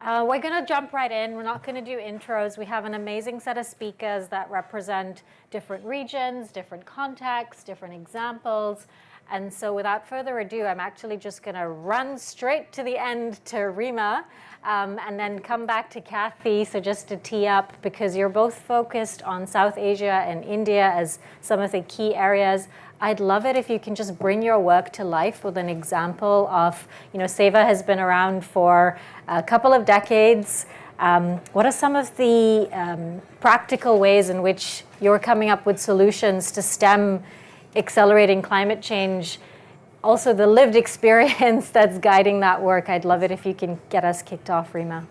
We're going to jump right in. We're not going to do intros. We have an amazing set of speakers that represent different regions, different contexts, different examples. And so without further ado, I'm actually just going to run straight to the end to Rima and then come back to Kathy. So just to tee up, because you're both focused on South Asia and India as some of the key areas. I'd love it if you can just bring your work to life with an example of, SEVA has been around for a couple of decades. What are some of the practical ways in which you're coming up with solutions to stem accelerating climate change? Also, the lived experience that's guiding that work. I'd love it if you can get us kicked off, Rima.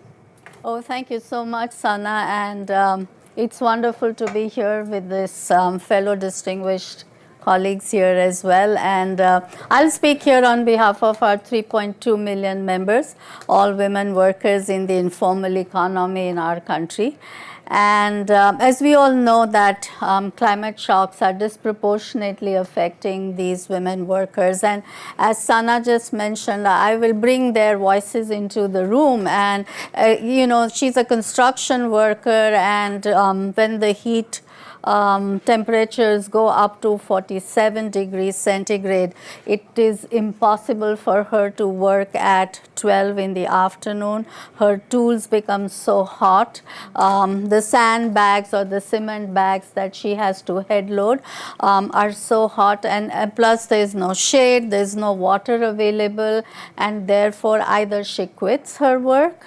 Oh, thank you so much, Sana. And it's wonderful to be here with this fellow distinguished colleagues here as well. And I'll speak here on behalf of our 3.2 million members, all women workers in the informal economy in our country. And as we all know that climate shocks are disproportionately affecting these women workers. And as Sana just mentioned, I will bring their voices into the room. And, she's a construction worker, and when the heat temperatures go up to 47 degrees centigrade, it is impossible for her to work at 12 in the afternoon. Her tools become so hot. The sandbags or the cement bags that she has to head load are so hot, and plus there is no shade, there is no water available, and therefore either she quits her work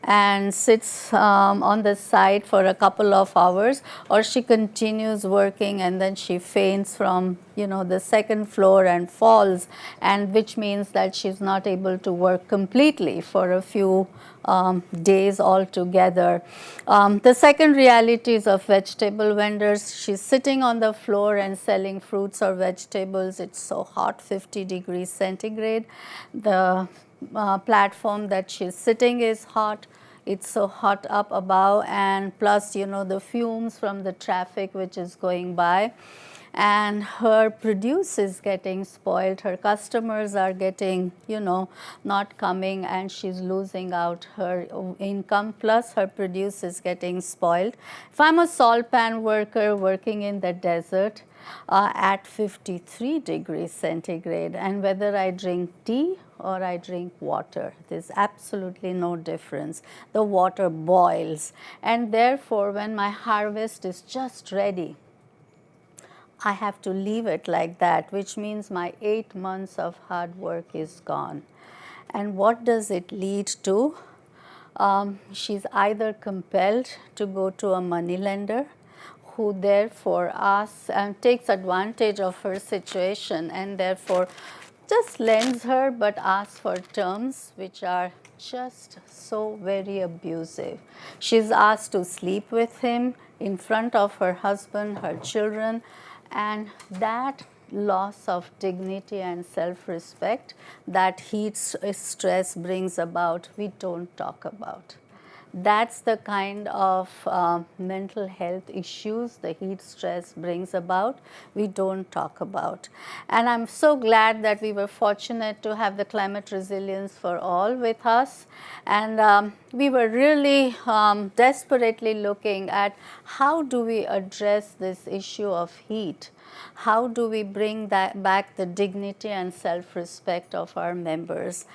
and sits on the side for a couple of hours, or she continues working and then she faints from the second floor and falls, and which means that she's not able to work completely for a few days altogether. The second reality is of vegetable vendors. She's sitting on the floor and selling fruits or vegetables. It's so hot, 50 degrees centigrade. The platform that she's sitting is hot. It's so hot up above, and plus, the fumes from the traffic which is going by. And her produce is getting spoiled. Her customers are getting, not coming, and she's losing out her income. Plus, her produce is getting spoiled. If I'm a salt pan worker working in the desert at 53 degrees centigrade, and whether I drink tea or I drink water, there's absolutely no difference. The water boils, and therefore, when my harvest is just ready, I have to leave it like that, which means my 8 months of hard work is gone. And what does it lead to? She's either compelled to go to a moneylender, who therefore asks and takes advantage of her situation, and therefore just lends her but asks for terms which are just so very abusive. She's asked to sleep with him in front of her husband, her children, and that loss of dignity and self-respect that heat stress brings about, we don't talk about. That's the kind of mental health issues the heat stress brings about, we don't talk about. And I'm so glad that we were fortunate to have the Climate Resilience for All with us. And we were really desperately looking at how do we address this issue of heat. How do we bring back the dignity and self-respect of our members?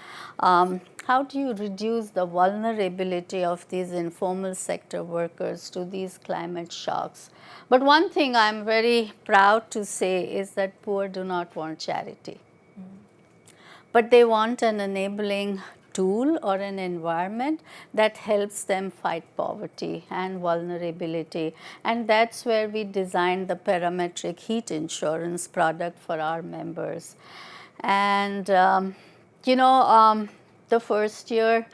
How do you reduce the vulnerability of these informal sector workers to these climate shocks? But one thing I'm very proud to say is that poor do not want charity. But they want an enabling tool or an environment that helps them fight poverty and vulnerability. And that's where we designed the parametric heat insurance product for our members. And, the first year,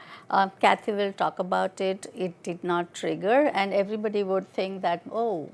Kathy will talk about it, it did not trigger, and everybody would think that, oh,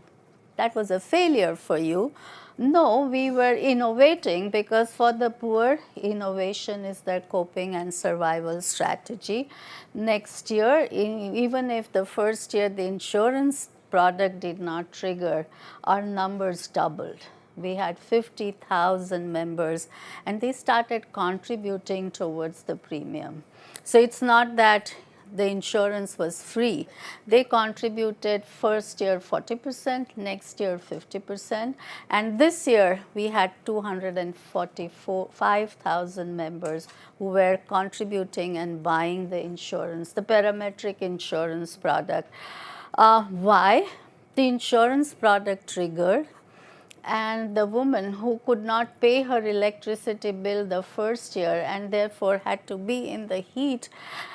that was a failure for you. No, we were innovating, because for the poor, innovation is their coping and survival strategy. Next year, even if the first year the insurance product did not trigger, our numbers doubled. We had 50,000 members, and they started contributing towards the premium. So it's not that the insurance was free. They contributed first year 40%, next year 50%, and this year we had 245,000 members who were contributing and buying the insurance, the parametric insurance product. Why? The insurance product triggered, and the woman who could not pay her electricity bill the first year and therefore had to be in the heat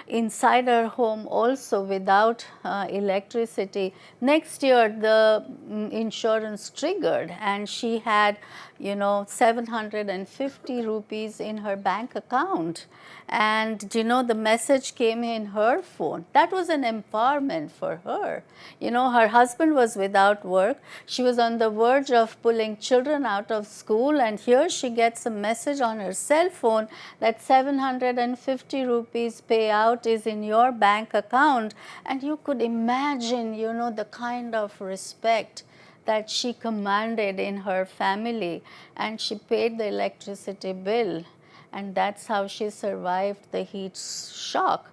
inside her home also without electricity, next year the insurance triggered and she had 750 rupees in her bank account, and the message came in her phone. That was an empowerment for her. Her husband was without work, she was on the verge of pulling children out of school, and here she gets a message on her cell phone that 750 rupees payout is in your bank account. And you could imagine the kind of respect that she commanded in her family, and she paid the electricity bill, and that's how she survived the heat shock.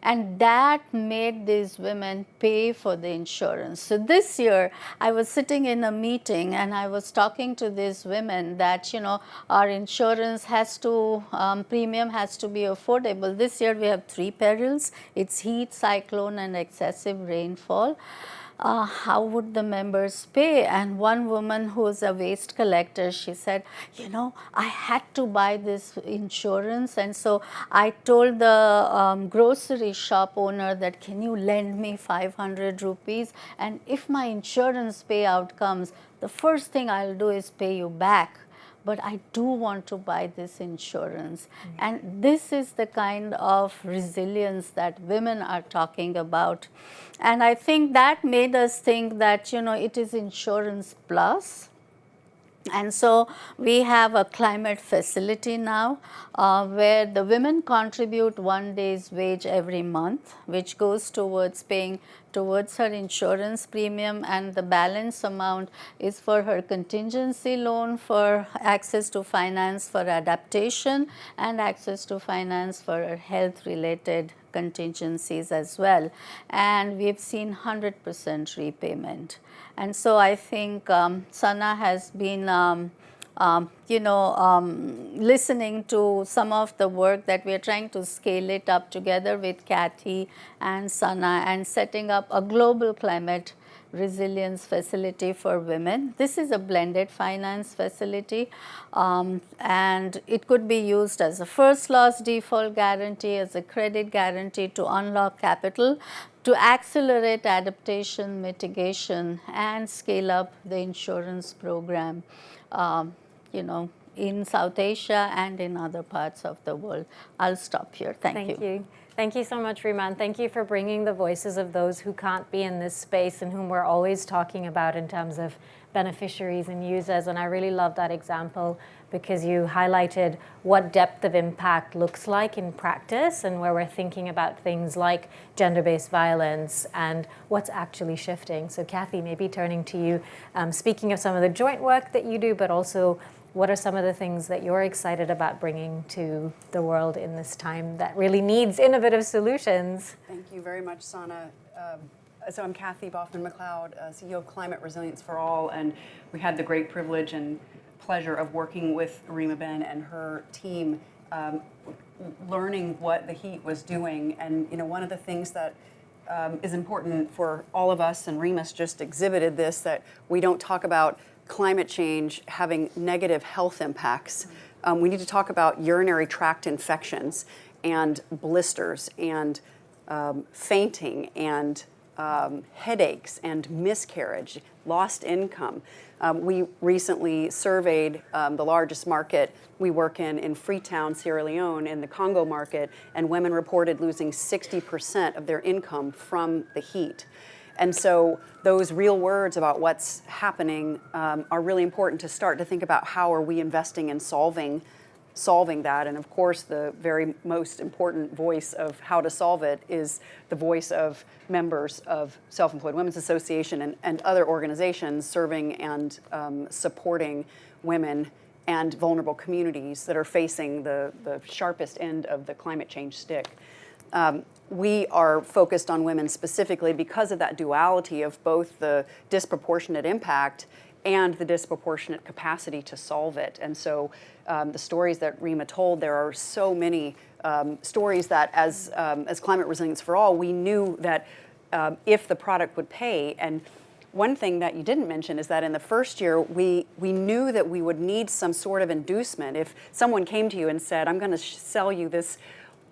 And that made these women pay for the insurance. So this year I was sitting in a meeting and I was talking to these women that our insurance has to, premium has to be affordable. This year we have 3 perils. It's heat, cyclone and excessive rainfall. How would the members pay? And one woman who is a waste collector, she said, I had to buy this insurance, and so I told the grocery shop owner that, can you lend me 500 rupees, and if my insurance payout comes, the first thing I'll do is pay you back. But I do want to buy this insurance. And this is the kind of resilience that women are talking about. And I think that made us think that, it is insurance plus. And so we have a climate facility now where the women contribute 1 day's wage every month, which goes towards paying towards her insurance premium, and the balance amount is for her contingency loan, for access to finance for adaptation, and access to finance for her health related contingencies as well. And we've seen 100% repayment. And so I think Sana has been listening to some of the work that we are trying to scale it up together with Kathy and Sana, and setting up a global climate resilience facility for women. This is a blended finance facility, and it could be used as a first loss default guarantee, as a credit guarantee to unlock capital, to accelerate adaptation, mitigation, and scale up the insurance program, in South Asia and in other parts of the world. I'll stop here. Thank you. Thank you so much, Rima. Thank you for bringing the voices of those who can't be in this space and whom we're always talking about in terms of beneficiaries and users. And I really love that example because you highlighted what depth of impact looks like in practice, and where we're thinking about things like gender-based violence and what's actually shifting. So Kathy, maybe turning to you, speaking of some of the joint work that you do, but also what are some of the things that you're excited about bringing to the world in this time that really needs innovative solutions? Thank you very much, Sana. So I'm Kathy Boffman-McLeod, CEO of Climate Resilience for All, and we had the great privilege and pleasure of working with Rima Ben and her team, learning what the heat was doing. And one of the things that is important for all of us, and Rima's just exhibited this, that we don't talk about climate change having negative health impacts. We need to talk about urinary tract infections and blisters and fainting and headaches and miscarriage, lost income. We recently surveyed the largest market we work in Freetown, Sierra Leone, in the Congo market, and women reported losing 60% of their income from the heat. And so those real words about what's happening are really important to start to think about how are we investing in solving that. And of course, the very most important voice of how to solve it is the voice of members of Self-Employed Women's Association and other organizations serving and supporting women and vulnerable communities that are facing the sharpest end of the climate change stick. we are focused on women specifically because of that duality of both the disproportionate impact and the disproportionate capacity to solve it. And so the stories that Rima told, there are so many stories that as Climate Resilience for All, we knew that if the product would pay. And one thing that you didn't mention is that in the first year, we knew that we would need some sort of inducement. If someone came to you and said, I'm going to sell you this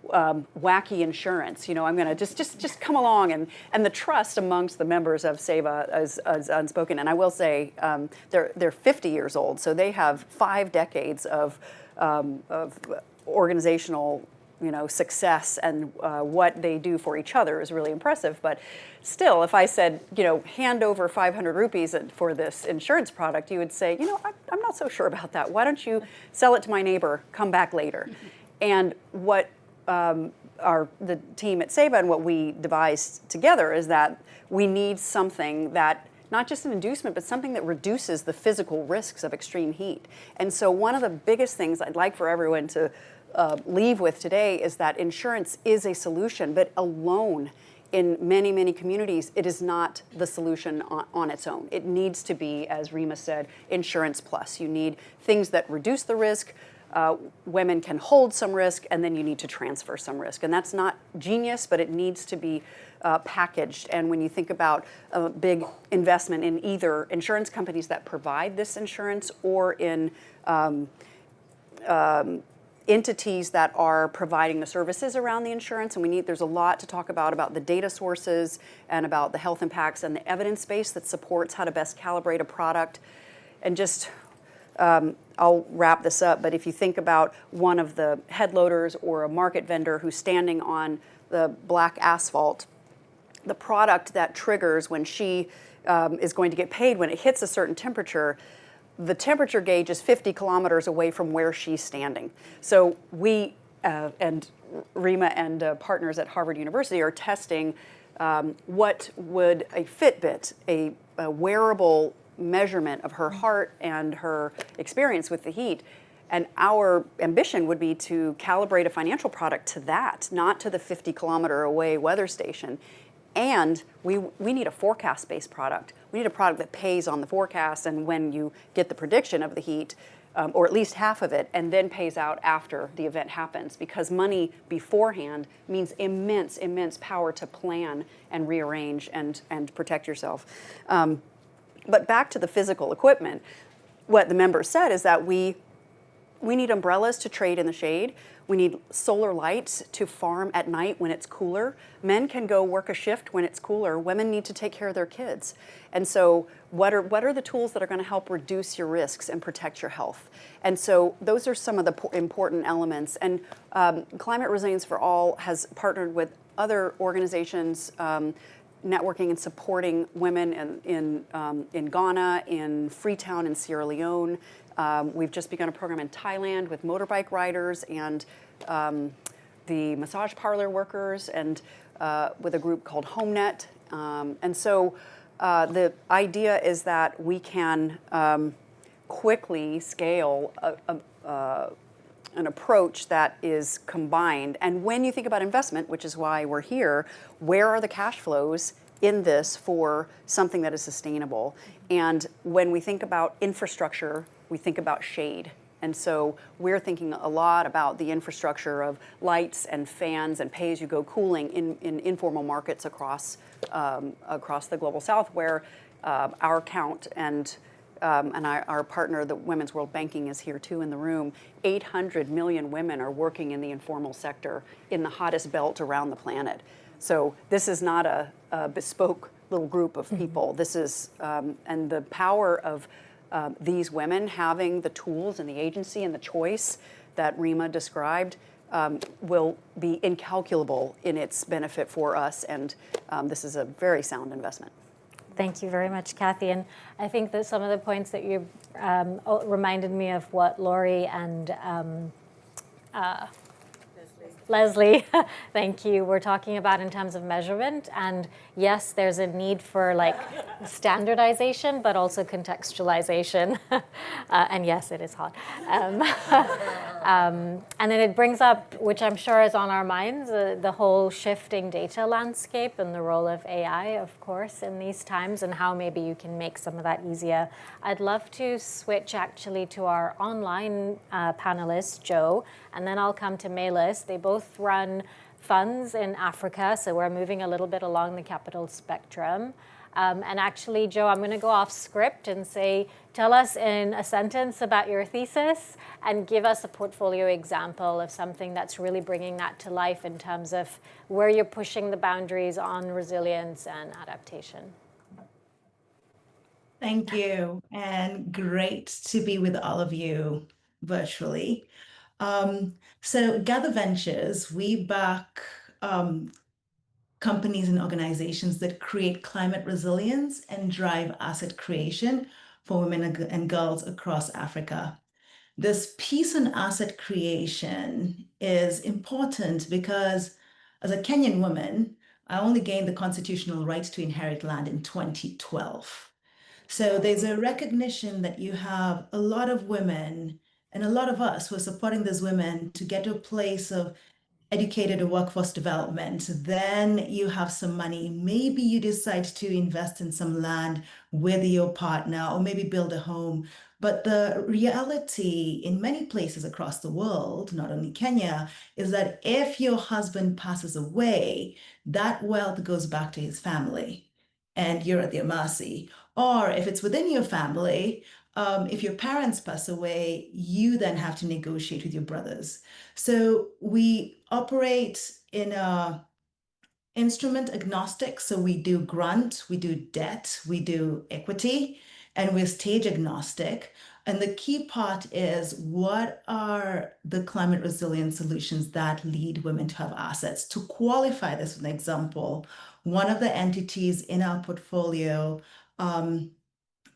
wacky insurance, I'm going to just come along, and the trust amongst the members of SEVA is unspoken. And I will say they're 50 years old, so they have 5 decades of organizational success, and what they do for each other is really impressive. But still, if I said, hand over 500 rupees for this insurance product, you would say, I'm not so sure about that. Why don't you sell it to my neighbor, come back later? And what the team at SEVA and what we devised together is that we need something that, not just an inducement, but something that reduces the physical risks of extreme heat. And so one of the biggest things I'd like for everyone to leave with today is that insurance is a solution, but alone in many, many communities, it is not the solution on its own. It needs to be, as Rima said, insurance plus. You need things that reduce the risk. Women can hold some risk, and then you need to transfer some risk. And that's not genius, but it needs to be packaged. And when you think about a big investment in either insurance companies that provide this insurance or in entities that are providing the services around the insurance, and there's a lot to talk about the data sources and about the health impacts and the evidence base that supports how to best calibrate a product. And just, I'll wrap this up, but if you think about one of the head loaders or a market vendor who's standing on the black asphalt, the product that triggers when she is going to get paid when it hits a certain temperature, the temperature gauge is 50 kilometers away from where she's standing. So we, and Rima and partners at Harvard University are testing what would a Fitbit, a wearable measurement of her heart and her experience with the heat. And our ambition would be to calibrate a financial product to that, not to the 50 kilometer away weather station. And we need a forecast-based product. We need a product that pays on the forecast and when you get the prediction of the heat, or at least half of it, and then pays out after the event happens. Because money beforehand means immense, immense power to plan and rearrange and protect yourself. But back to the physical equipment, what the members said is that we need umbrellas to trade in the shade. We need solar lights to farm at night when it's cooler. Men can go work a shift when it's cooler. Women need to take care of their kids. And so what are the tools that are going to help reduce your risks and protect your health? And so those are some of the important elements. And Climate Resilience for All has partnered with other organizations networking and supporting women in Ghana, in Freetown, in Sierra Leone. We've just begun a program in Thailand with motorbike riders and the massage parlor workers, and with a group called HomeNet. And so the idea is that we can quickly scale an approach that is combined. And when you think about investment, which is why we're here, where are the cash flows in this for something that is sustainable? And when we think about infrastructure, we think about shade. And so we're thinking a lot about the infrastructure of lights and fans and pay-as-you-go cooling in informal markets across the Global South, where our count and our partner, the Women's World Banking, is here too in the room. 800 million women are working in the informal sector in the hottest belt around the planet. So this is not a bespoke little group of people. This is, and the power of these women having the tools and the agency and the choice that Rima described will be incalculable in its benefit for us. And this is a very sound investment. Thank you very much, Kathy. And I think that some of the points that you reminded me of what Lori and Leslie, thank you. We're talking about in terms of measurement, and yes, there's a need for like standardization, but also contextualization. And yes, it is hot. And then it brings up, which I'm sure is on our minds, the whole shifting data landscape and the role of AI, of course, in these times, and how maybe you can make some of that easier. I'd love to switch actually to our online panelist, Joe, and then I'll come to Melis. They both run funds in Africa, so we're moving a little bit along the capital spectrum. And actually, Joe, I'm going to go off script and say, tell us in a sentence about your thesis and give us a portfolio example of something that's really bringing that to life in terms of where you're pushing the boundaries on resilience and adaptation. Thank you, and great to be with all of you virtually. So Gather Ventures, we back companies and organizations that create climate resilience and drive asset creation for women and girls across Africa. This peace and asset creation is important because as a Kenyan woman, I only gained the constitutional right to inherit land in 2012. So there's a recognition that you have a lot of women and a lot of us who are supporting these women to get to a place of educated or workforce development. Then you have some money. Maybe you decide to invest in some land with your partner or maybe build a home. But the reality in many places across the world, not only Kenya, is that if your husband passes away, that wealth goes back to his family and you're at their mercy. Or if it's within your family, if your parents pass away, you then have to negotiate with your brothers. So we operate in a instrument agnostic. So we do grant, we do debt, we do equity, and we're stage agnostic. And the key part is what are the climate resilience solutions that lead women to have assets? To qualify this with an example, one of the entities in our portfolio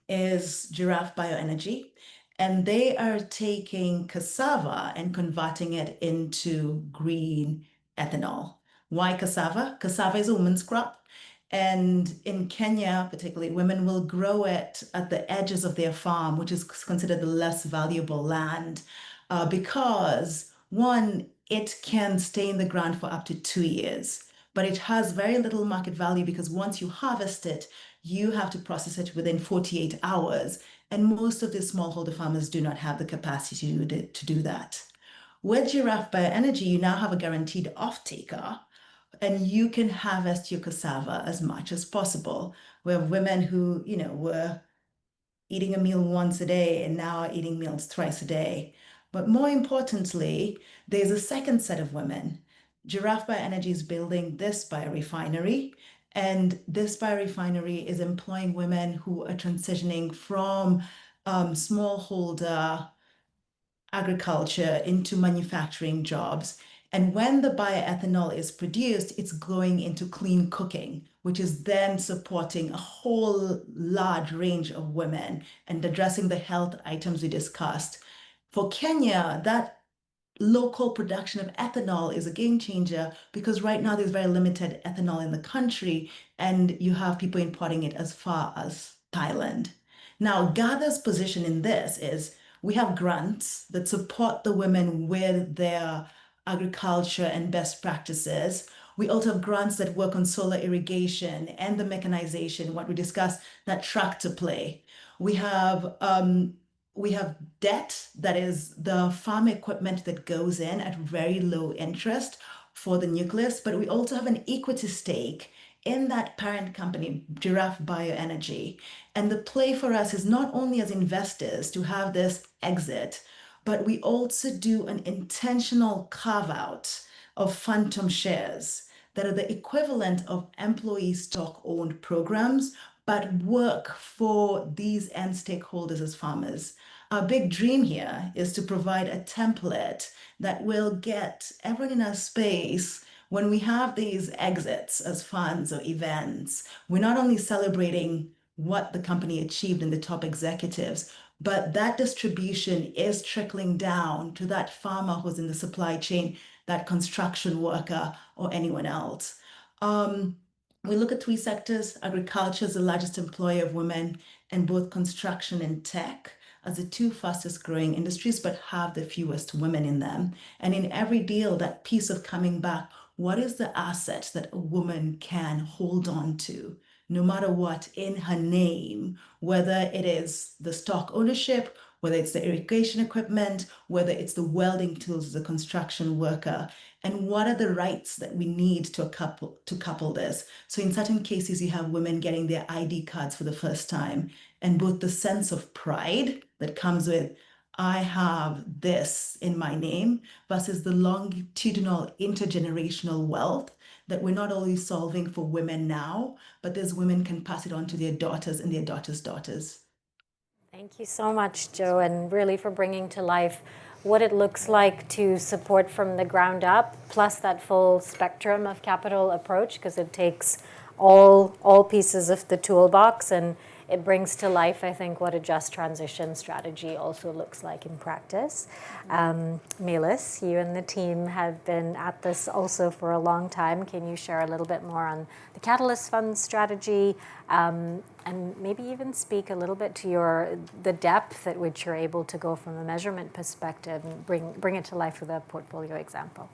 is Giraffe Bioenergy, and they are taking cassava and converting it into green ethanol. Why cassava? Cassava is a woman's crop. And in Kenya, particularly, women will grow it at the edges of their farm, which is considered the less valuable land, because one, it can stay in the ground for up to 2 years, but it has very little market value because once you harvest it, you have to process it within 48 hours. And most of the smallholder farmers do not have the capacity to do that. With Giraffe Bioenergy, you now have a guaranteed off-taker, and you can harvest your cassava as much as possible. We have women who, were eating a meal once a day and now are eating meals twice a day. But more importantly, there's a second set of women. Giraffe Bioenergy is building this biorefinery, and this biorefinery is employing women who are transitioning from smallholder agriculture into manufacturing jobs. And when the bioethanol is produced, it's going into clean cooking, which is then supporting a whole large range of women and addressing the health items we discussed. For Kenya, that local production of ethanol is a game changer because right now there's very limited ethanol in the country and you have people importing it as far as Thailand. Now, Gather's position in this is we have grants that support the women with their agriculture and best practices. We also have grants that work on solar irrigation and the mechanization, what we discussed, that tractor play. We have debt, that is the farm equipment that goes in at very low interest for the nucleus, but we also have an equity stake in that parent company, Giraffe Bioenergy. And the play for us is not only as investors to have this exit, but we also do an intentional carve out of phantom shares that are the equivalent of employee stock owned programs, but work for these end stakeholders as farmers. Our big dream here is to provide a template that will get everyone in our space. When we have these exits as funds or events, we're not only celebrating what the company achieved in the top executives, but that distribution is trickling down to that farmer who's in the supply chain, that construction worker or anyone else. We look at 3 sectors. Agriculture is the largest employer of women, and both construction and tech as the 2 fastest growing industries, but have the fewest women in them. And in every deal, that piece of coming back, what is the asset that a woman can hold on to, no matter what, in her name, whether it is the stock ownership, whether it's the irrigation equipment, whether it's the welding tools as a construction worker, and what are the rights that we need to couple this. So in certain cases, you have women getting their ID cards for the first time, and both the sense of pride that comes with, I have this in my name, versus the longitudinal intergenerational wealth that we're not only solving for women now, but those women can pass it on to their daughters and their daughters' daughters. Thank you so much, Jo, and really for bringing to life what it looks like to support from the ground up, plus that full spectrum of capital approach, because it takes all pieces of the toolbox, and it brings to life, I think, what a just transition strategy also looks like in practice. Melis, you and the team have been at this also for a long time. Can you share a little bit more on the Catalyst Fund strategy, and maybe even speak a little bit to the depth at which you're able to go from a measurement perspective and bring it to life with a portfolio example?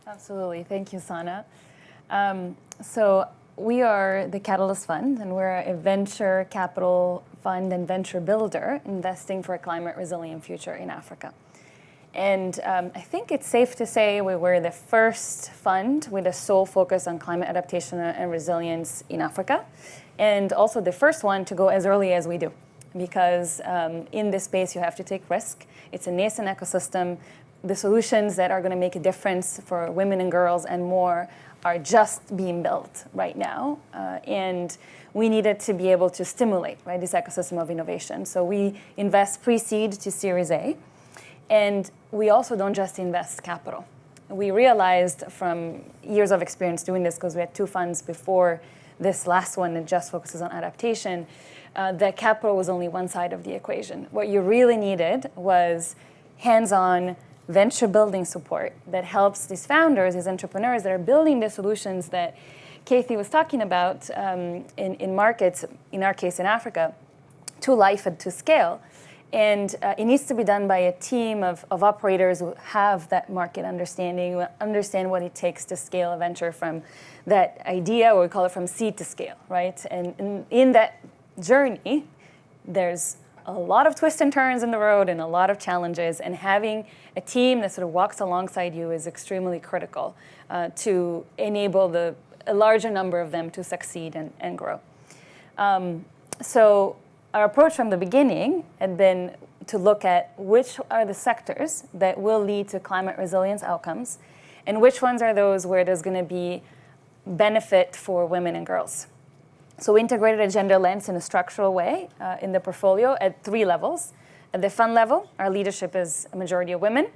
Absolutely. Thank you, Sana. So we are the Catalyst Fund, and we're a venture capital fund and venture builder investing for a climate resilient future in Africa. And I think it's safe to say we were the first fund with a sole focus on climate adaptation and resilience in Africa, and also the first one to go as early as we do, because in this space you have to take risk. It's a nascent ecosystem. The solutions that are going to make a difference for women and girls and more are just being built right now, and we needed to be able to stimulate, right, this ecosystem of innovation. So we invest pre-seed to Series A, and we also don't just invest capital. We realized from years of experience doing this, because we had 2 funds before this last one that just focuses on adaptation, that capital was only one side of the equation. What you really needed was hands-on venture building support that helps these founders, these entrepreneurs that are building the solutions that Kathy was talking about in markets, in our case in Africa, to life and to scale. And it needs to be done by a team of operators who have that market understanding, who understand what it takes to scale a venture from that idea, or we call it from seed to scale, right? And in that journey, there's a lot of twists and turns in the road and a lot of challenges, and having a team that sort of walks alongside you is extremely critical to enable a larger number of them to succeed and grow. So our approach from the beginning had been to look at which are the sectors that will lead to climate resilience outcomes, and which ones are those where there's going to be benefit for women and girls. So we integrated a gender lens in a structural way in the portfolio at 3 levels. At the fund level, our leadership is a majority of women,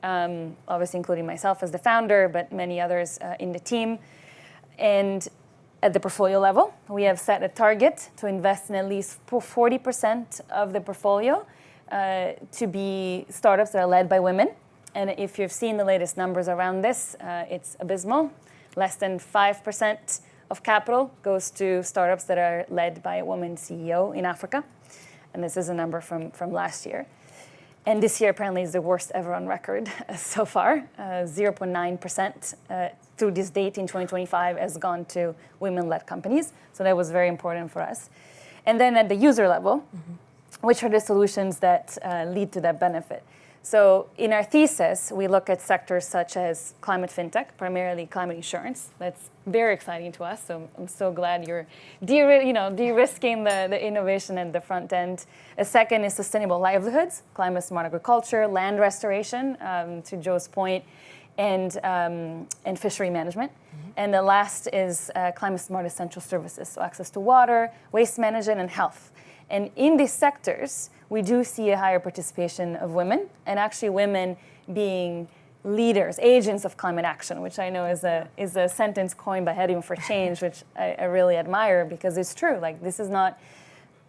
obviously including myself as the founder, but many others in the team. And at the portfolio level, we have set a target to invest in at least 40% of the portfolio to be startups that are led by women. And if you've seen the latest numbers around this, it's abysmal. Less than 5% of capital goes to startups that are led by a woman CEO in Africa. And this is a number from last year. And this year apparently is the worst ever on record so far. 0.9% through this date in 2025 has gone to women-led companies. So that was very important for us. And then at the user level, which are the solutions that lead to that benefit? So in our thesis, we look at sectors such as climate fintech, primarily climate insurance. That's very exciting to us. So I'm so glad you're de-risking the innovation at the front end. A second is sustainable livelihoods, climate smart agriculture, land restoration, to Jo's point, and fishery management. And the last is climate smart essential services, so access to water, waste management, and health. And in these sectors, we do see a higher participation of women, and actually women being leaders, agents of climate action, which I know is a sentence coined by Heading for Change, which I really admire, because it's true. Like, this is not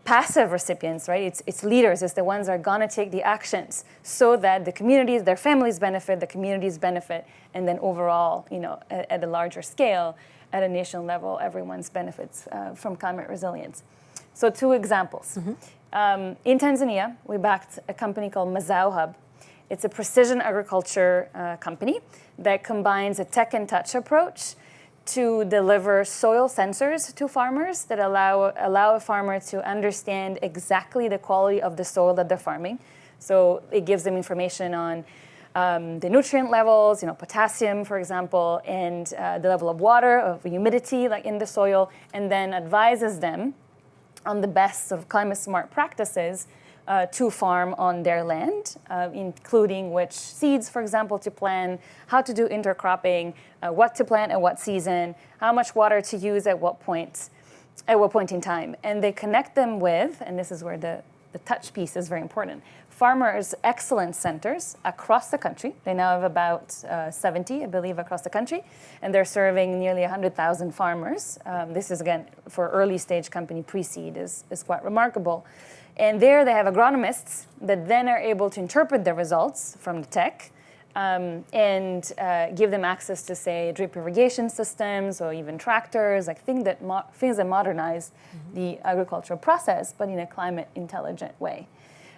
passive recipients, right? It's leaders, it's the ones that are gonna take the actions so that the communities, their families benefit, the communities benefit, and then overall, at a larger scale, at a national level, everyone's benefits from climate resilience. So 2 examples. In Tanzania, we backed a company called Mazao Hub. It's a precision agriculture company that combines a tech and touch approach to deliver soil sensors to farmers that allow a farmer to understand exactly the quality of the soil that they're farming. So it gives them information on the nutrient levels, potassium, for example, and the level of water, of humidity, like in the soil, and then advises them on the best sort of climate smart practices to farm on their land, including which seeds, for example, to plant, how to do intercropping, what to plant at what season, how much water to use at what point in time. And they connect them with, and this is where the touch piece is very important, farmers' excellence centers across the country. They now have about 70, I believe, across the country, and they're serving nearly 100,000 farmers. This is, again, for early stage company pre-seed is quite remarkable. And there they have agronomists that then are able to interpret the results from the tech and give them access to, say, drip irrigation systems or even tractors, like things that modernize the agricultural process, but in a climate intelligent way.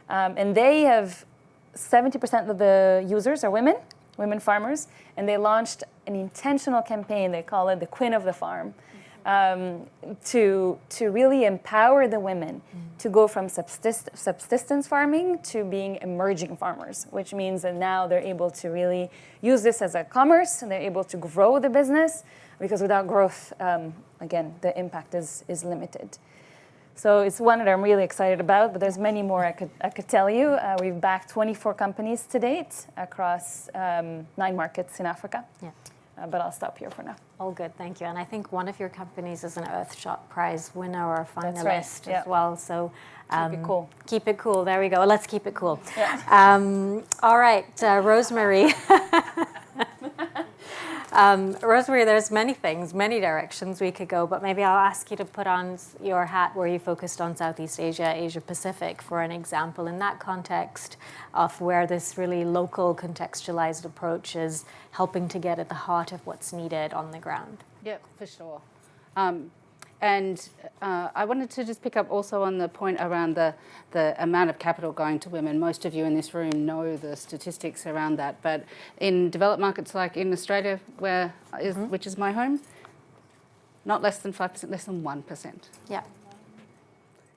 And they have 70% of the users are women farmers, and they launched an intentional campaign, they call it the Queen of the Farm, to really empower the women to go from subsistence farming to being emerging farmers, which means that now they're able to really use this as a commerce, and they're able to grow the business, because without growth, again, the impact is limited. So it's one that I'm really excited about, but there's many more I could tell you. We've backed 24 companies to date across 9 markets in Africa. Yeah. But I'll stop here for now. All good, thank you. And I think one of your companies is an Earthshot Prize winner or finalist right. as well. So keep it cool. Keep it cool. There we go. Let's keep it cool. Yeah. All right, Rosemary. Rosemary, there's many things, many directions we could go, but maybe I'll ask you to put on your hat where you focused on Southeast Asia, Asia Pacific, for an example in that context of where this really local contextualized approach is helping to get at the heart of what's needed on the ground. Yeah, for sure. I wanted to just pick up also on the point around the amount of capital going to women. Most of you in this room know the statistics around that, but in developed markets like in Australia, which is my home, not less than 5%, less than 1%. Yeah.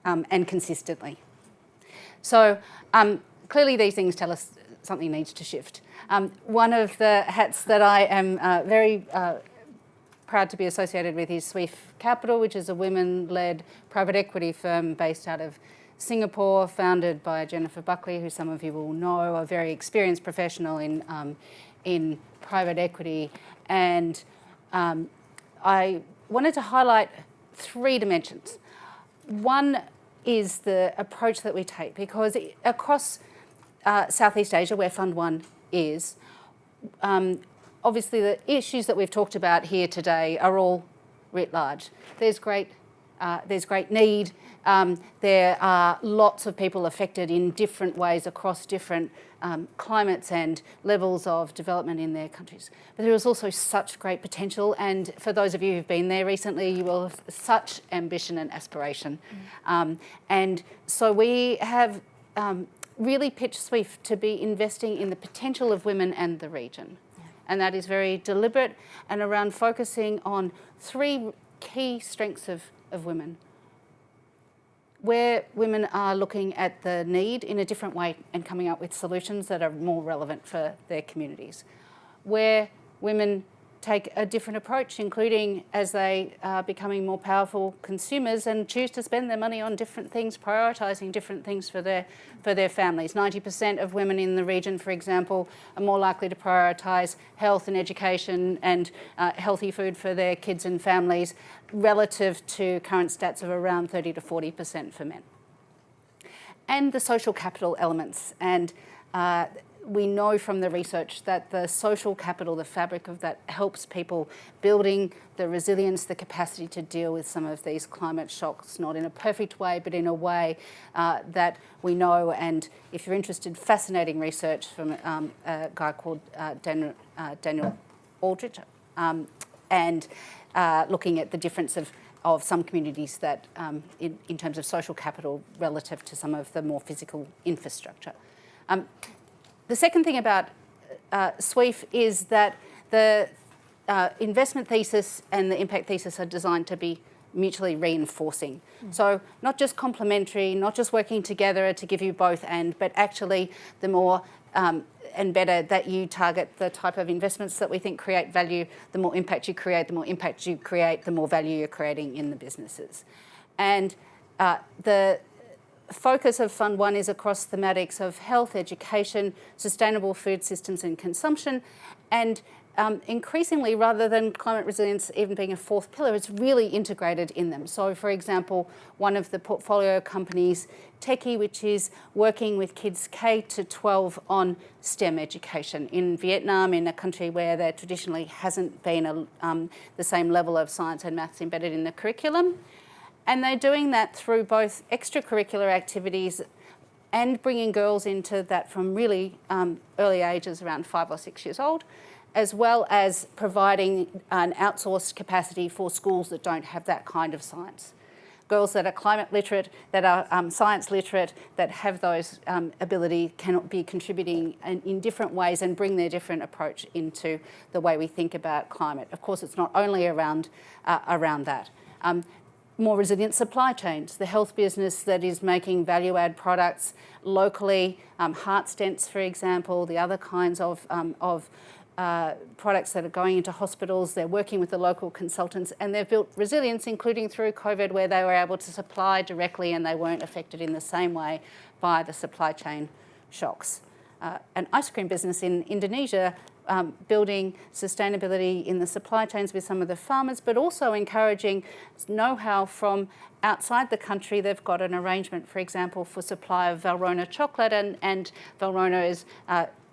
And consistently. So clearly these things tell us something needs to shift. One of the hats that I am very proud to be associated with is Swift Capital, which is a women-led private equity firm based out of Singapore, founded by Jennifer Buckley, who some of you will know, a very experienced professional in private equity. And I wanted to highlight 3 dimensions. One is the approach that we take, because across Southeast Asia, where Fund 1 is, obviously the issues that we've talked about here today are all writ large. There's great need. There are lots of people affected in different ways across different climates and levels of development in their countries. But there is also such great potential, and for those of you who've been there recently, you will have such ambition and aspiration. And so we have really pitched Swift to be investing in the potential of women and the region. And that is very deliberate and around focusing on 3 key strengths of women. Where women are looking at the need in a different way and coming up with solutions that are more relevant for their communities. Where women take a different approach, including as they are becoming more powerful consumers and choose to spend their money on different things, prioritising different things for their families. 90% of women in the region, for example, are more likely to prioritise health and education and healthy food for their kids and families, relative to current stats of around 30 to 40% for men. And the social capital elements. And we know from the research that the social capital, the fabric of that, helps people building the resilience, the capacity to deal with some of these climate shocks, not in a perfect way, but in a way that we know. And if you're interested, fascinating research from a guy called Daniel Aldrich, and looking at the difference of some communities that in terms of social capital relative to some of the more physical infrastructure. The second thing about SWEEF is that the investment thesis and the impact thesis are designed to be mutually reinforcing. So not just complementary, not just working together to give you both and, but actually the more and better that you target the type of investments that we think create value, the more impact you create, the more value you're creating in the businesses. And the focus of Fund 1 is across thematics of health, education, sustainable food systems and consumption, and increasingly, rather than climate resilience even being a fourth pillar, it's really integrated in them. So, for example, one of the portfolio companies, Techie, which is working with kids K to 12 on STEM education in Vietnam, in a country where there traditionally hasn't been the same level of science and maths embedded in the curriculum. And they're doing that through both extracurricular activities and bringing girls into that from really early ages, around 5 or 6 years old, as well as providing an outsourced capacity for schools that don't have that kind of science. Girls that are climate literate, that are science literate, that have those ability can be contributing in different ways and bring their different approach into the way we think about climate. Of course, it's not only around that. More resilient supply chains, the health business that is making value-add products locally, heart stents, for example, the other kinds of products that are going into hospitals. They're working with the local consultants, and they've built resilience, including through COVID, where they were able to supply directly and they weren't affected in the same way by the supply chain shocks. An ice cream business in Indonesia, building sustainability in the supply chains with some of the farmers, but also encouraging know-how from outside the country. They've got an arrangement, for example, for supply of Valrhona chocolate, and Valrhona is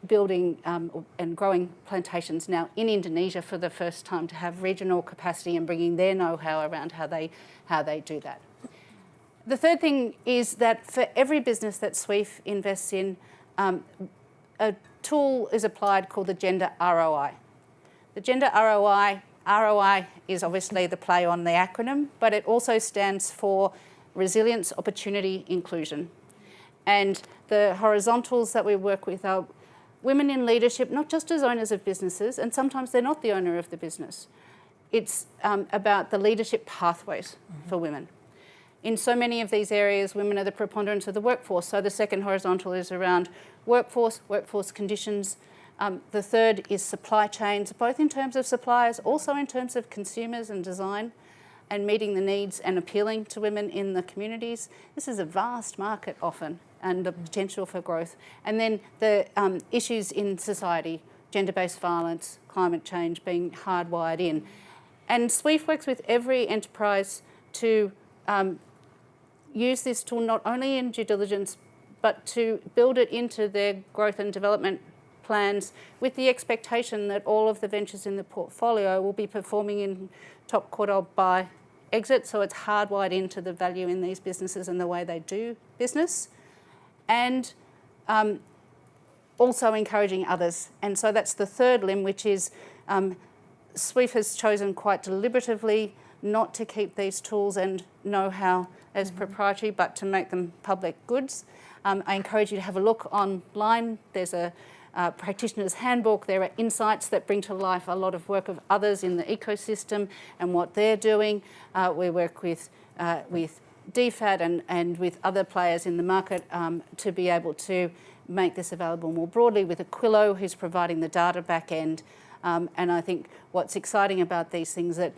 building and growing plantations now in Indonesia for the first time to have regional capacity and bringing their know-how around how they do that. The third thing is that for every business that SWEEF invests in, a tool is applied called the gender ROI. The gender ROI is obviously the play on the acronym, but it also stands for resilience, opportunity, inclusion. And the horizontals that we work with are women in leadership, not just as owners of businesses, and sometimes they're not the owner of the business. It's about the leadership pathways for women. In so many of these areas, women are the preponderance of the workforce. So the second horizontal is around workforce conditions. The third is supply chains, both in terms of suppliers, also in terms of consumers and design, and meeting the needs and appealing to women in the communities. This is a vast market often, and the potential for growth. And then the issues in society, gender-based violence, climate change being hardwired in. And SWEEF works with every enterprise to use this tool not only in due diligence, but to build it into their growth and development plans with the expectation that all of the ventures in the portfolio will be performing in top quartile by exit. So it's hardwired into the value in these businesses and the way they do business. And also encouraging others. And so that's the third limb, which is SWEEF has chosen quite deliberatively not to keep these tools and know-how as proprietary, but to make them public goods. I encourage you to have a look online. There's a practitioner's handbook. There are insights that bring to life a lot of work of others in the ecosystem and what they're doing. We work with DFAT and with other players in the market to be able to make this available more broadly, with Aquilo, who's providing the data back end. And I think what's exciting about these things that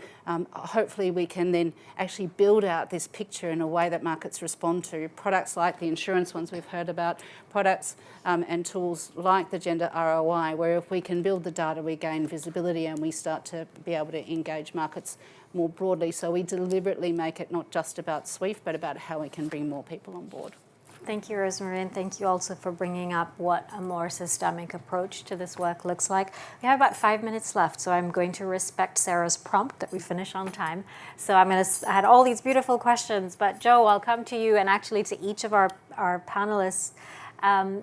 hopefully we can then actually build out this picture in a way that markets respond to. Products like the insurance ones we've heard about, products and tools like the gender ROI, where if we can build the data, we gain visibility and we start to be able to engage markets more broadly. So we deliberately make it not just about SWEEF, but about how we can bring more people on board. Thank you, Rosemary, and thank you also for bringing up what a more systemic approach to this work looks like. We have about 5 minutes left, so I'm going to respect Sarah's prompt that we finish on time. So I had all these beautiful questions, but Joe, I'll come to you and actually to each of our panelists.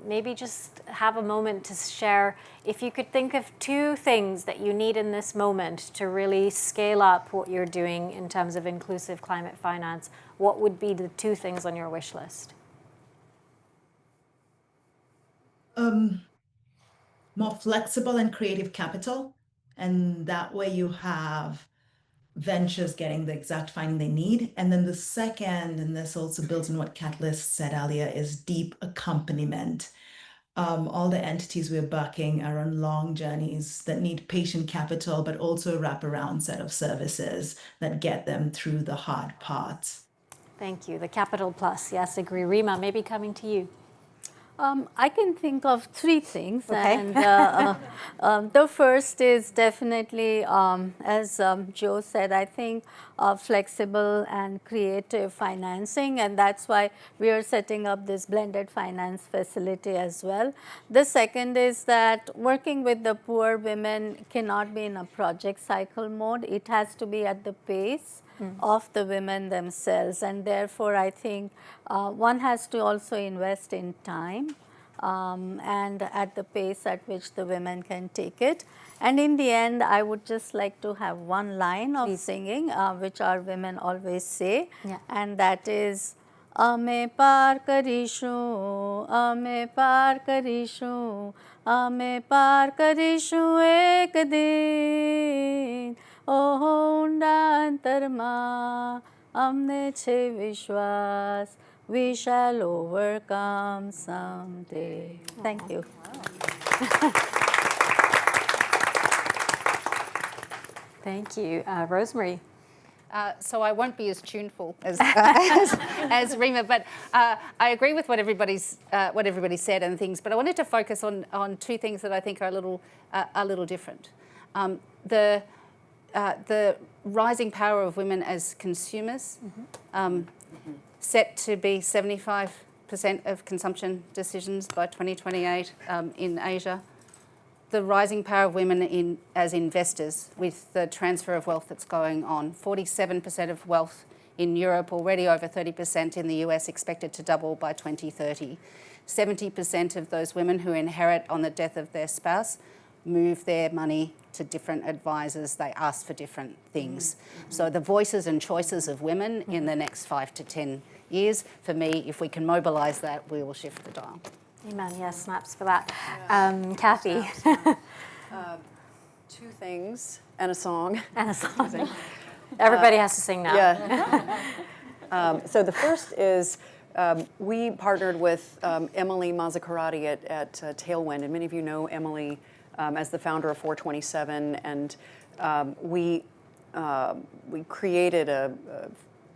Maybe just have a moment to share, if you could think of 2 things that you need in this moment to really scale up what you're doing in terms of inclusive climate finance, what would be the 2 things on your wish list? More flexible and creative capital, and that way you have ventures getting the exact funding they need. And then the second, and this also builds on what Catalyst said earlier, is deep accompaniment. All the entities we're backing are on long journeys that need patient capital, but also a wraparound set of services that get them through the hard parts. Thank you. The capital plus, yes, agree. Rima, maybe coming to you. I can think of 3 things. Okay. And the first is definitely, as Joe said, I think flexible and creative financing, and that's why we are setting up this blended finance facility as well. The second is that working with the poor women cannot be in a project cycle mode. It has to be at the pace of the women themselves, and therefore I think one has to also invest in time and at the pace at which the women can take it. And in the end, I would just like to have one line of singing, which our women always say, and that is, Ame par karishu, ame par karishu, ame par karishu ek din. Oh, unda antarma, amne chhe vishwas, we shall overcome someday. Thank you. Thank you. Rosemary. So I won't be as tuneful as Rima, but I agree with what everybody said and things. But I wanted to focus on 2 things that I think are a little different. The rising power of women as consumers, set to be 75% of consumption decisions by 2028 in Asia. The rising power of women as investors with the transfer of wealth that's going on. 47% of wealth in Europe, already over 30% in the US, expected to double by 2030. 70% of those women who inherit on the death of their spouse move their money to different advisors. They ask for different things. So the voices and choices of women in the next 5 to 10 years, for me, if we can mobilise that, we will shift the dial. Amen. Yes, snaps for that. Kathy. 2 things and a song. And a song. Everybody has to sing now. Yeah. So the first is we partnered with Emily Mazzacarati at Tailwind, and many of you know Emily as the founder of 427, and we created a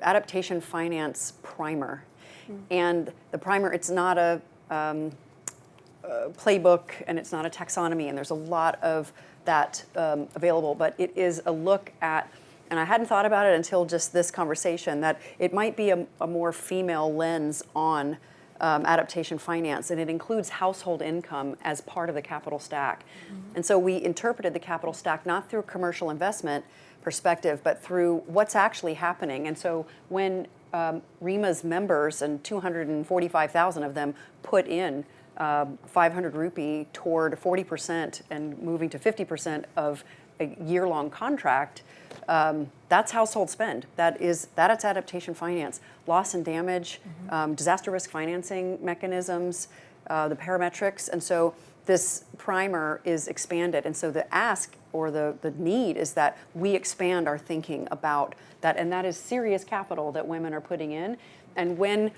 adaptation finance primer. And the primer, it's not a playbook and it's not a taxonomy, and there's a lot of that available, but it is a look at, and I hadn't thought about it until just this conversation, that it might be a more female lens on adaptation finance, and it includes household income as part of the capital stack. And so we interpreted the capital stack not through commercial investment perspective, but through what's actually happening. And so when Rima's members, and 245,000 of them, put in 500 rupee toward 40% and moving to 50% of a year-long contract, that's household spend. That's adaptation finance. Loss and damage, disaster risk financing mechanisms, the parametrics. And so this primer is expanded. And so the ask or the need is that we expand our thinking about that. And that is serious capital that women are putting in. And when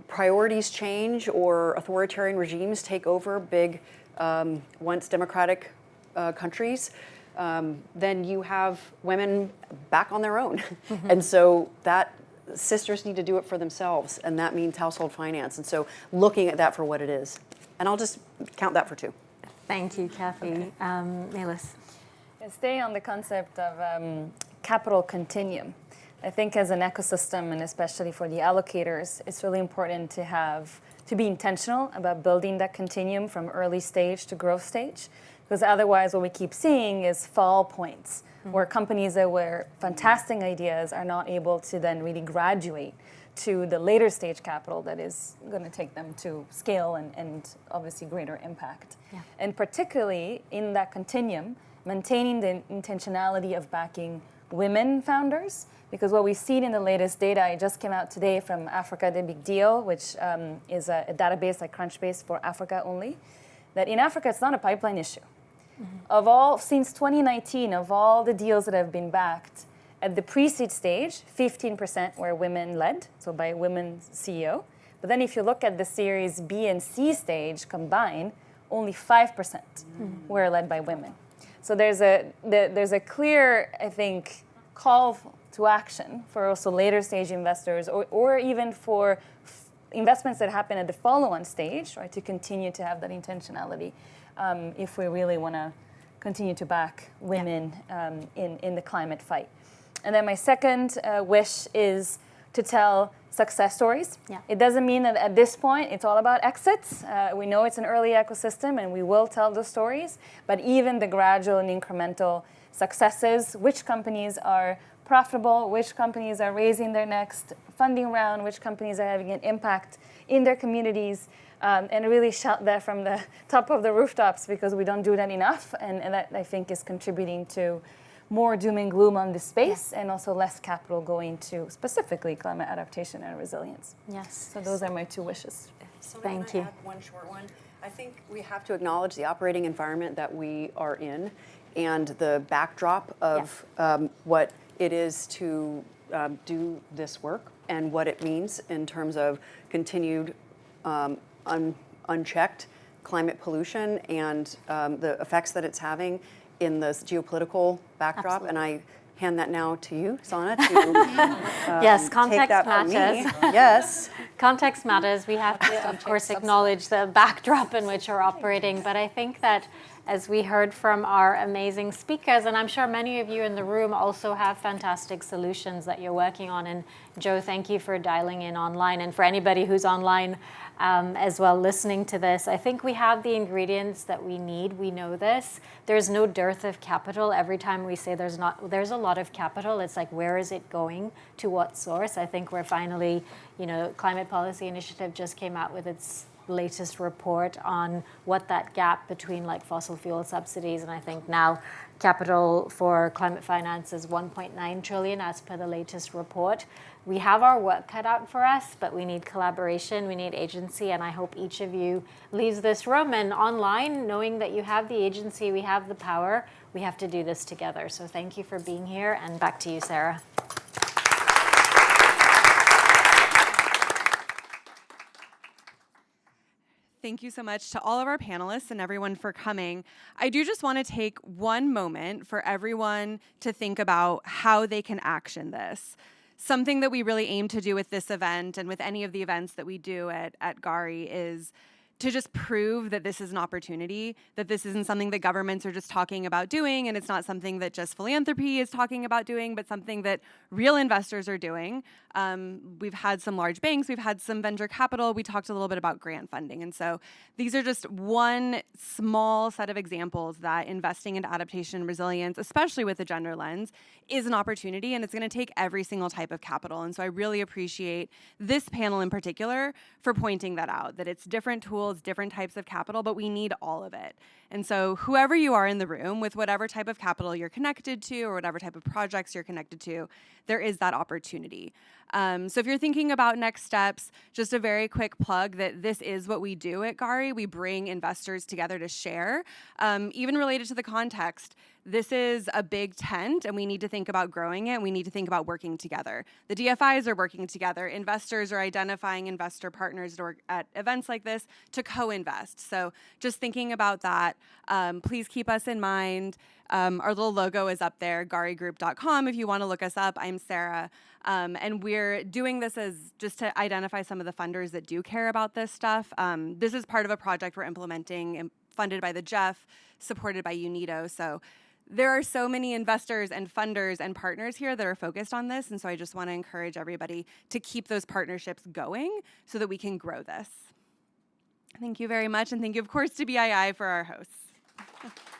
priorities change or authoritarian regimes take over big, once democratic countries, then you have women back on their own. And so that sisters need to do it for themselves, and that means household finance. And so looking at that for what it is. And I'll just count that for 2. Thank you, Kathy. Melis. Staying on the concept of capital continuum, I think as an ecosystem, and especially for the allocators, it's really important to be intentional about building that continuum from early stage to growth stage, because otherwise what we keep seeing is fall points where companies that were fantastic ideas are not able to then really graduate to the later stage capital that is going to take them to scale and obviously greater impact. Yeah. And particularly in that continuum, maintaining the intentionality of backing women founders, because what we've seen in the latest data, it just came out today from Africa the Big Deal, which is a database like Crunchbase for Africa only, that in Africa it's not a pipeline issue. Since 2019, of all the deals that have been backed, at the pre-seed stage, 15% were women-led, so by a women's CEO. But then if you look at the Series B and C stage combined, only 5% were led by women. So there's a clear, I think, call to action for also later stage investors, or even for investments that happen at the follow-on stage, right, to continue to have that intentionality if we really want to continue to back women in the climate fight. And then my second wish is to tell success stories. Yeah. It doesn't mean that at this point it's all about exits. We know it's an early ecosystem and we will tell those stories, but even the gradual and incremental successes, which companies are profitable, which companies are raising their next funding round, which companies are having an impact in their communities, and really shout that from the top of the rooftops, because we don't do that enough, and that I think is contributing to more doom and gloom on this space, and also less capital going to specifically climate adaptation and resilience. Yes. So those are my two wishes. Thank you. Add one short one. I think we have to acknowledge the operating environment that we are in and the backdrop of what it is to do this work and what it means in terms of continued unchecked climate pollution and the effects that it's having in this geopolitical backdrop. Absolutely. And I hand that now to you, Sana, to yes, context take that matters. from me. Yes. Context matters. We have to, of course, acknowledge the backdrop in which we're operating. But I think that as we heard from our amazing speakers, and I'm sure many of you in the room also have fantastic solutions that you're working on. And Joe, thank you for dialing in online. And for anybody who's online as well listening to this, I think we have the ingredients that we need. We know this. There's no dearth of capital. Every time we say there's a lot of capital, it's like, where is it going? To what source? I think we're finally, Climate Policy Initiative just came out with its latest report on what that gap between like fossil fuel subsidies, and I think now capital for climate finance is 1.9 trillion as per the latest report. We have our work cut out for us, but we need collaboration, we need agency, and I hope each of you leaves this room and online knowing that you have the agency, we have the power, we have to do this together. So thank you for being here, and back to you, Sarah. Thank you so much to all of our panelists and everyone for coming. I do just want to take one moment for everyone to think about how they can action this. Something that we really aim to do with this event and with any of the events that we do at GARI is to just prove that this is an opportunity, that this isn't something that governments are just talking about doing, and it's not something that just philanthropy is talking about doing, but something that real investors are doing. We've had some large banks, we've had some venture capital, we talked a little bit about grant funding. And so these are just one small set of examples that investing into adaptation and resilience, especially with a gender lens, is an opportunity, and it's going to take every single type of capital. And so I really appreciate this panel in particular for pointing that out, that it's different tools, different types of capital, but we need all of it. And so whoever you are in the room, with whatever type of capital you're connected to or whatever type of projects you're connected to, there is that opportunity. So if you're thinking about next steps, just a very quick plug that this is what we do at GARI. We bring investors together to share, even related to the context. This is a big tent, and we need to think about growing it. We need to think about working together. The DFIs are working together. Investors are identifying investor partners at events like this to co-invest. So just thinking about that, please keep us in mind. Our little logo is up there, garigroup.com, if you want to look us up. I'm Sarah. And we're doing this as just to identify some of the funders that do care about this stuff. This is part of a project we're implementing, funded by the Jeff, supported by UNIDO. So there are so many investors and funders and partners here that are focused on this, and so I just want to encourage everybody to keep those partnerships going so that we can grow this. Thank you very much, and thank you, of course, to BII for our hosts.